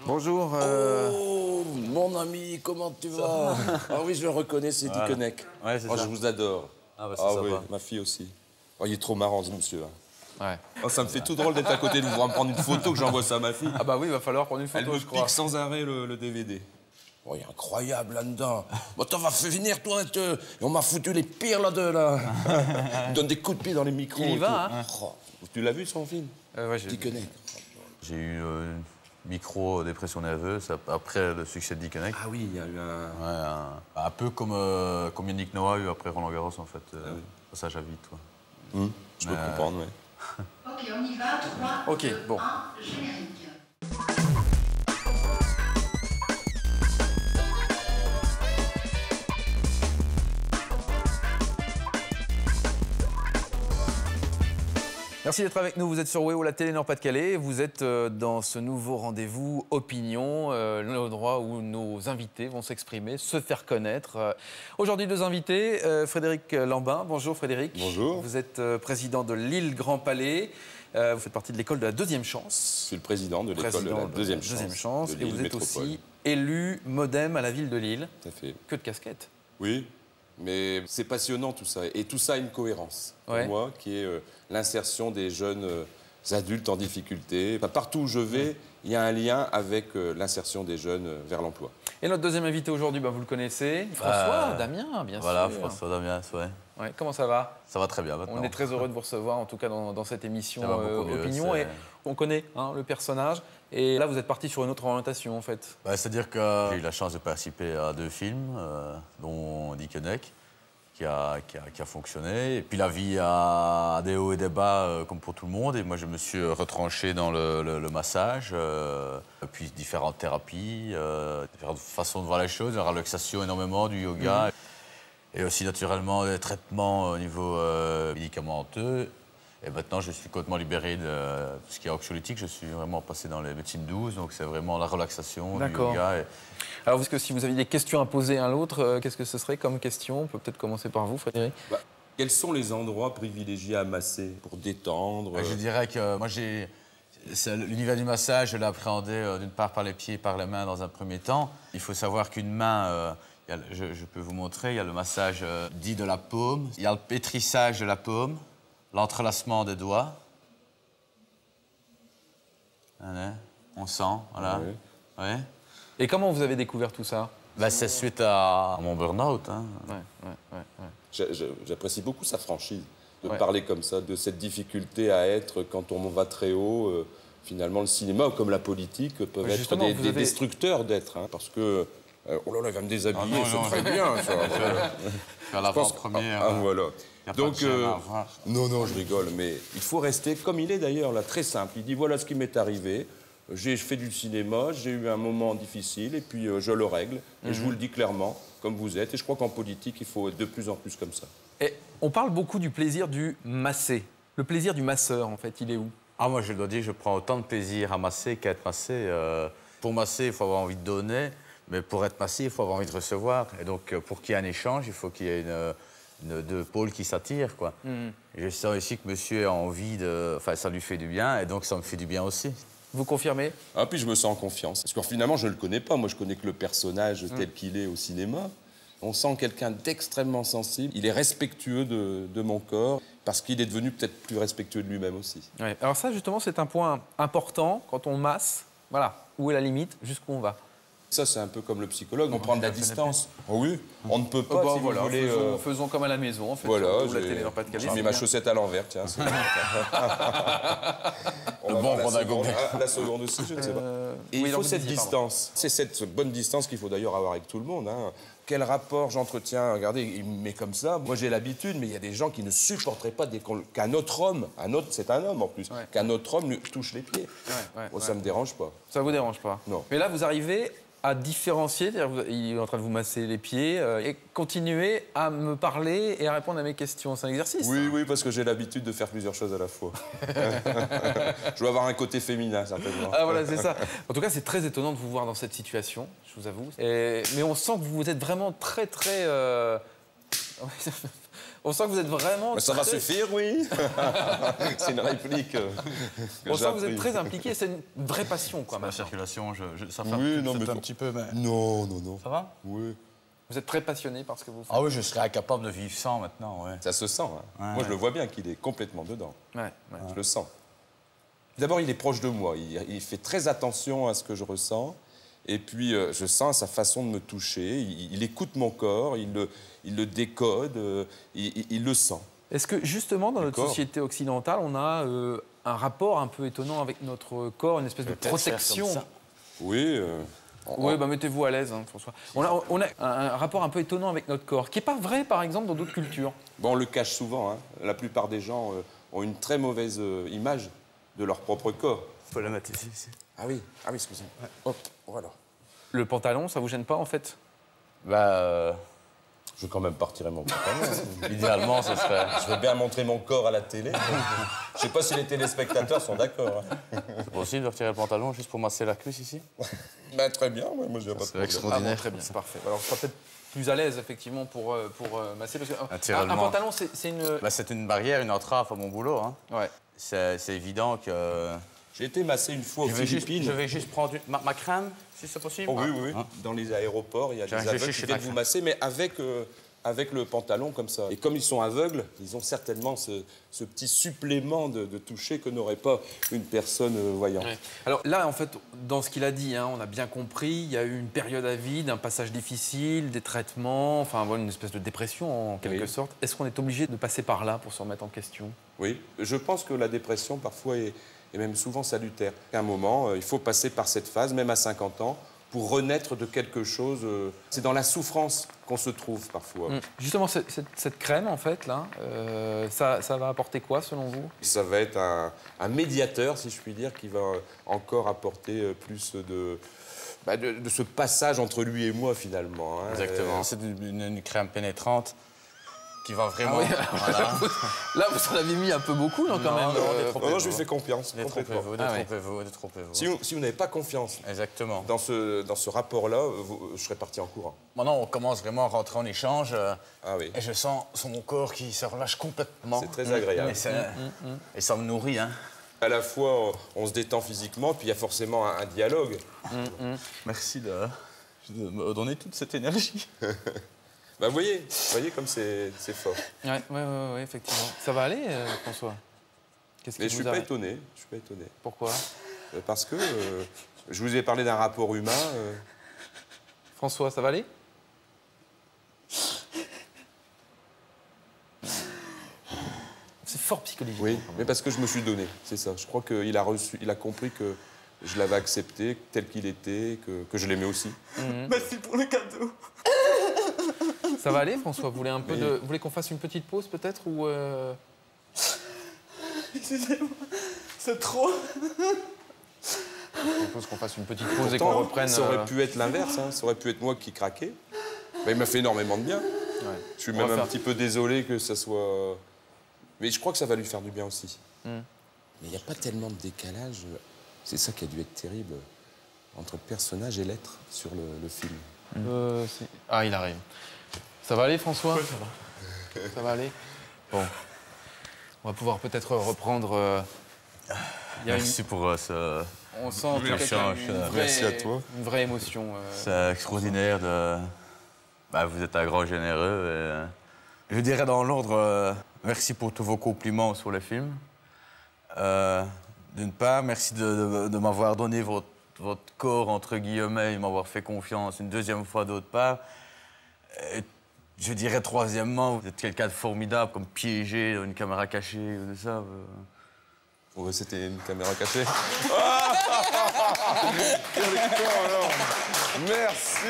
Bonjour. Oh, mon ami, comment tu vas? Ah oui, je le reconnais, c'est Voilà. Dickeneck. Ouais, c'est Oh, ça. je vous adore. Ah, bah, c'est Ah sympa. oui, ma fille aussi. Oh, il est trop marrant, ce monsieur. Ouais. Oh, ça me fait tout drôle d'être à côté de vous, me prendre une photo, que j'envoie ça à ma fille. Ah bah oui, il va falloir prendre une Elle photo, me je crois. pique sans arrêt le DVD. Oh, il est incroyable là-dedans. Bon, t'en vas fait venir, toi, et on m'a foutu les pires là-dedans, là. Il me donne des coups de pied dans les micros. Il y et va, tout. hein. Oh, tu l'as vu, son film? Ouais, j'ai Dickeneck. J'ai eu une micro-dépression nerveuse après le succès de Dickeneck. Ah oui, il y a eu un... Ouais, un peu comme Yannick Noah a eu après Roland Garros, en fait. Passage à vide, quoi. Je peux comprendre, ouais. Ok, on y va, 3, Ok, 2, bon. 1, générique. Merci d'être avec nous. Vous êtes sur WEO, la télé Nord-Pas-de-Calais. Vous êtes dans ce nouveau rendez-vous Opinion, l'endroit où nos invités vont s'exprimer, se faire connaître. Aujourd'hui, deux invités. Frédéric Lambin. Bonjour Frédéric. Bonjour. Vous êtes président de Lille Grand Palais. Vous faites partie de l'école de la deuxième chance. Je suis le président de l'école de la deuxième chance. de Et Lille vous êtes Métropole. aussi élu MODEM à la ville de Lille. Tout à fait. Que de casquettes. Oui, mais c'est passionnant tout ça. Et tout ça a une cohérence, pour Ouais. moi, qui est l'insertion des jeunes adultes en difficulté. Enfin, partout où je vais, il y a un lien avec l'insertion des jeunes vers l'emploi. Et notre deuxième invité aujourd'hui, vous le connaissez, François Damien, bien Voilà, sûr. François Damiens, ouais. Ouais, comment ça va? Ça va très bien maintenant. On est très heureux de vous recevoir, en tout cas dans cette émission Ça va beaucoup mieux, Opinion. c'est- Et on connaît le personnage. Et là, vous êtes parti sur une autre orientation, en fait. Ouais, c'est-à-dire que j'ai eu la chance de participer à 2 films, dont Dickeneck, qui a fonctionné. Et puis la vie a des hauts et des bas, comme pour tout le monde. Et moi, je me suis retranché dans le massage, puis différentes thérapies, différentes façons de voir les choses, la relaxation énormément, du yoga. Et aussi, naturellement, des traitements au niveau médicamenteux. Et maintenant, je suis complètement libéré de tout ce qui est anxiolytique. Je suis vraiment passé dans les médecines douces. Donc, c'est vraiment la relaxation, du D'accord. yoga. Alors, parce que si vous aviez des questions à poser à l'autre, qu'est-ce que ce serait comme question? On peut peut-être commencer par vous, Frédéric. Quels sont les endroits privilégiés à masser pour détendre Je dirais que moi, l'univers du massage, je l'ai appréhendé d'une part par les pieds et par les mains dans un premier temps. Il faut savoir qu'une main, je peux vous montrer, il y a le massage dit de la paume, il y a le pétrissage de la paume, l'entrelacement des doigts. Voilà, on sent, voilà. Ouais. Ouais. Et comment vous avez découvert tout ça? Ben, c'est suite à mon burn-out. Hein. J'apprécie beaucoup sa franchise, de Ouais. parler comme ça, de cette difficulté à être quand on va très haut. Finalement, le cinéma, comme la politique, peuvent être Justement, des vous avez- destructeurs d'être. Hein, parce que, oh là là, il va me déshabiller, Ah non, c'est non, très bien. Ça. Je suis à l'avant-première. Ah, voilà. Y a pas Donc, de gêne à avoir. non, je rigole, mais il faut rester comme il est d'ailleurs, là, très simple. Il dit voilà ce qui m'est arrivé. J'ai fait du cinéma, j'ai eu un moment difficile et puis je le règle. Et je vous le dis clairement, comme vous êtes. Et je crois qu'en politique, il faut être de plus en plus comme ça. Et on parle beaucoup du plaisir du massé. Le plaisir du masseur, en fait, il est où? Ah, moi, je dois dire que je prends autant de plaisir à masser qu'à être massé. Pour masser, il faut avoir envie de donner, mais pour être massé, il faut avoir envie de recevoir. Et donc, pour qu'il y ait un échange, il faut qu'il y ait deux pôles qui s'attirent, quoi. Et je sens ici que monsieur a envie de... Enfin, ça lui fait du bien, et donc ça me fait du bien aussi. Vous confirmez? Ah, puis je me sens en confiance. Parce que finalement, je ne le connais pas. Moi, je connais que le personnage tel qu'il est au cinéma. On sent quelqu'un d'extrêmement sensible. Il est respectueux de mon corps parce qu'il est devenu peut-être plus respectueux de lui-même aussi. Ouais. Alors ça, justement, c'est un point important quand on masse. Voilà, où est la limite, jusqu'où on va. Ça, c'est un peu comme le psychologue. On prend de la distance. Oh oui, on ne peut pas, si voilà, vous voulez... faisons comme à la maison, en fait. Voilà, surtout la télé Nord-Pas-de-Calais. j'ai mis c'est ma bien. chaussette à l'envers, tiens. c'est- On va bon voir la Rondago. seconde. Ah, la seconde aussi, je ne sais pas. Et oui, il alors faut vous cette disiez, distance. C'est cette bonne distance qu'il faut d'ailleurs avoir avec tout le monde. Hein. Quel rapport j'entretiens? Regardez, il me met comme ça. Moi, j'ai l'habitude, mais il y a des gens qui ne supporteraient pas qu'un autre homme, c'est un homme en plus, Ouais. qu'un autre homme lui touche les pieds. Moi, ça ne me dérange pas. Ça vous dérange pas? Non. Mais là, vous arrivez à différencier, c'est-à-dire il est en train de vous masser les pieds et continuer à me parler et à répondre à mes questions. C'est un exercice. Oui, oui, parce que j'ai l'habitude de faire plusieurs choses à la fois. Je dois avoir un côté féminin, certainement. Ah voilà, c'est ça. En tout cas, c'est très étonnant de vous voir dans cette situation, je vous avoue. Mais on sent que vous êtes vraiment très, très... On sent que vous êtes vraiment... Mais ça va très- suffire, oui. C'est une réplique que On j'ai sent que vous êtes apprise. très impliqué, c'est une vraie passion, quoi, La maintenant. circulation, ça fait Oui, non, peut-être mais un petit peu, mais... Non, non, non. Ça va? Oui. Vous êtes très passionné par ce que vous faites. Ah oui, je serais incapable de vivre sans maintenant, ouais. Ça se sent. Hein. Ouais, Moi, ouais. je le vois bien qu'il est complètement dedans. Ouais, ouais. Je le sens. D'abord, il est proche de moi. Il fait très attention à ce que je ressens. Et puis, je sens sa façon de me toucher. Il écoute mon corps, il le décode, il le sent. Est-ce que justement dans notre D'accord. société occidentale, on a un rapport un peu étonnant avec notre corps, une espèce de Peut-être faire protection? comme ça. Oui. Oui, bah mettez-vous à l'aise, hein, François. On a un rapport un peu étonnant avec notre corps, qui n'est pas vrai, par exemple, dans d'autres cultures. Bon, on le cache souvent. Hein. La plupart des gens ont une très mauvaise image de leur propre corps. Faut la mettre ici. Ah oui, excusez-moi. Hop, voilà. Le pantalon, ça vous gêne pas, en fait? Bah, Je vais quand même pas retirer mon pantalon. idéalement, ce serait... Je veux bien montrer mon corps à la télé. Je sais pas si les téléspectateurs sont d'accord. Hein. C'est possible de retirer le pantalon juste pour masser la cuisse ici? Ben, très bien, ouais, moi j'ai pas de problème. Ah bon, très bien, c'est parfait. Alors, je serai peut-être plus à l'aise, effectivement, pour masser. Parce que, un Naturellement. pantalon, c'est une... Bah, c'est une barrière, une entrave à mon boulot, hein. Ouais. C'est évident que... J'ai été massé une fois aux Philippines. je vais juste prendre ma crème, si c'est possible. Oh, oui, oui, oui. Hein? Dans les aéroports, il y a J'ai des un aveugles géché qui chez viennent Dakar. vous masser, mais avec le pantalon comme ça. Et comme ils sont aveugles, ils ont certainement ce petit supplément de toucher que n'aurait pas une personne voyante. Ouais. Alors là, en fait, dans ce qu'il a dit, hein, on a bien compris, il y a eu une période à vide, un passage difficile, des traitements, enfin voilà, une espèce de dépression en quelque Oui. sorte. Est-ce qu'on est obligé de passer par là pour se remettre en question? Oui, je pense que la dépression, parfois, est même souvent salutaire. À un moment, il faut passer par cette phase, même à 50 ans, pour renaître de quelque chose. C'est dans la souffrance qu'on se trouve, parfois. Justement, cette crème, en fait, là, ça va apporter quoi, selon vous? Ça va être un médiateur, si je puis dire, qui va encore apporter plus de ce passage entre lui et moi, finalement. Hein. Exactement. C'est une crème pénétrante qui va vraiment... Ah oui. Voilà. Là, vous en avez mis un peu beaucoup, non, quand Non, même non, détrompez-vous. Non, je lui fais confiance. complètement. Détrompez-vous, Ah ouais. détrompez-vous, détrompez-vous. Si vous n'avez pas confiance Exactement. dans ce rapport-là, je serais parti en courant. Maintenant, on commence vraiment à rentrer en échange. Ah oui, Et je sens mon corps qui se relâche complètement. c'est très agréable. Et ça me nourrit, hein. À la fois, on se détend physiquement, puis il y a forcément un dialogue. Merci de me donner toute cette énergie. Bah, vous voyez comme c'est fort. Ouais, effectivement. Ça va aller, François? Qu'est-ce qui Mais je suis vous pas arrête? étonné. Pourquoi? Parce que je vous ai parlé d'un rapport humain. François, ça va aller? C'est fort psychologique. Oui, mais parce que je me suis donné, c'est ça. Je crois qu'il a compris que je l'avais accepté tel qu'il était, que je l'aimais aussi. Merci pour le cadeau. Ça va aller, François? Vous voulez un peu Oui. vous voulez qu'on fasse une petite pause, peut-être, ou Excusez-moi, c'est trop. Je propose qu'on fasse une petite pause et qu'on Pourtant, reprenne. ça aurait pu être l'inverse, hein. Ça aurait pu être moi qui craquais. Mais il m'a fait énormément de bien. Ouais. Je suis On même va un faire- petit peu désolé que ça soit... Mais je crois que ça va lui faire du bien aussi. Mais il n'y a pas tellement de décalage. C'est ça qui a dû être terrible entre le personnage et l'être sur le film. Ah, il arrive. Ça va aller, François? Ça va. Ça va aller? Bon. On va pouvoir peut-être reprendre. Il y a Merci pour ce... on sent Oui, peut-être échange, merci à toi. une vraie émotion. C'est extraordinaire de... Bah, vous êtes un grand généreux. Et... Je dirais dans l'ordre, merci pour tous vos compliments sur le film. D'une part, merci de m'avoir donné votre corps, entre guillemets, et m'avoir fait confiance une deuxième fois d'autre part. Et je dirais troisièmement, vous êtes quelqu'un de formidable, comme piégé dans une caméra cachée ou de ça. Ouais, c'était une caméra cachée. Merci.